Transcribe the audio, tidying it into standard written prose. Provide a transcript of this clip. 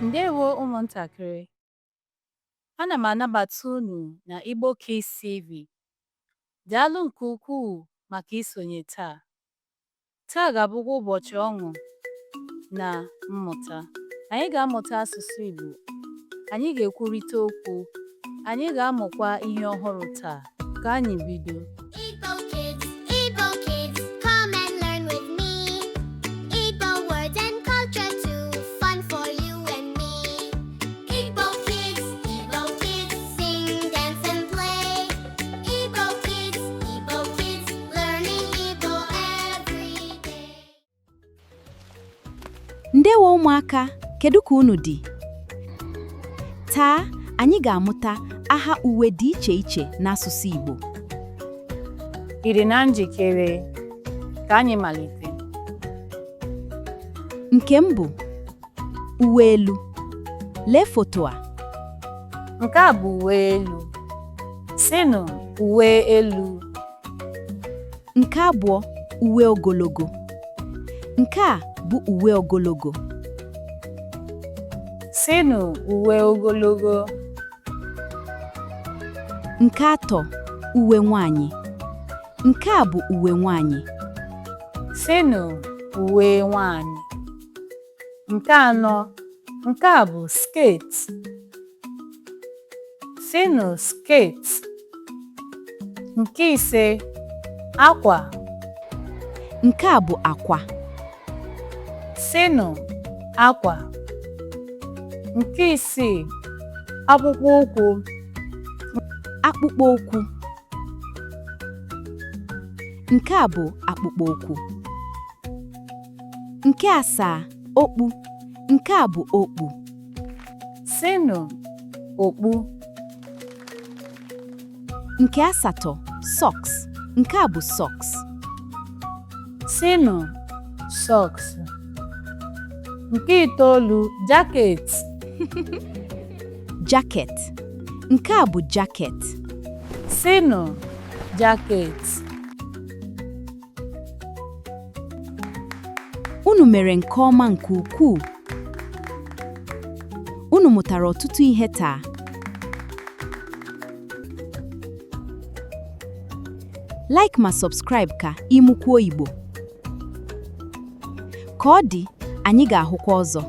Ndewo ụmụntakịrị, ana m anabata unu na Igbo Kids TV. Daalụ nke ukwuu maka isonye taa. Taa ga-abụkwa ụbọchị ọṅụ na mmụta. Anyị ga-amụta asụsụ Igbo, anyị ga-ekwurịta okwu, anyị ga-amụkwa ihe ọhụrụ taa. Ka anyị bido. Igbo kids, come and learn with me. Igbo words and culture too, fun for you and me. Igbo kids, sing, dance and play. Igbo kids, learning Igbo every day. Ndewo ụmụaka, kedu ka unu dị? Taa, anyị ga-amụta aha uwe dị iche iche n'asụsụ Igbo. Ị dị na njikere? Ka anyị malite. Nke m bụ uwe elu. Lee foto a. Nke a bụ uwe elu. Sịnụ uwe elu. Nke abụọ, uwe ogologo. Nke a bụ uwe ogologo. Sịnụ uwe ogologo. Nke atọ, uwe nwanyị. Nke a bụ uwe nwanyị. Sịnụ uwe nwanyị. Nke anọ, nke a bụ sket. Sịnụ sket. Nke ise, akwa. Nke a bụ akwa. Sịnụ akwa. Nke isii, akpụkpọ ụkwụ. Akpụkpọ ụkwụ. Nke a bụ akpụkpọ ụkwụ. Nke asaa, okpu. Nke a bụ okpu. Sịnụ okpu. Nke asatọ, socks. Nke a bụ socks. Sịnụ socks. Nke itoolu, jacket. Jacket. Nke a bụ jacket. Sịnụ jacket. Unu mere nke ọma nke ukwuu. Unu mụtara ọtụtụ ihe taa. Like ma subscribe ka ịmụkwuo Igbo. Ka ọ dị, anyị ga-ahụkwa ọzọ.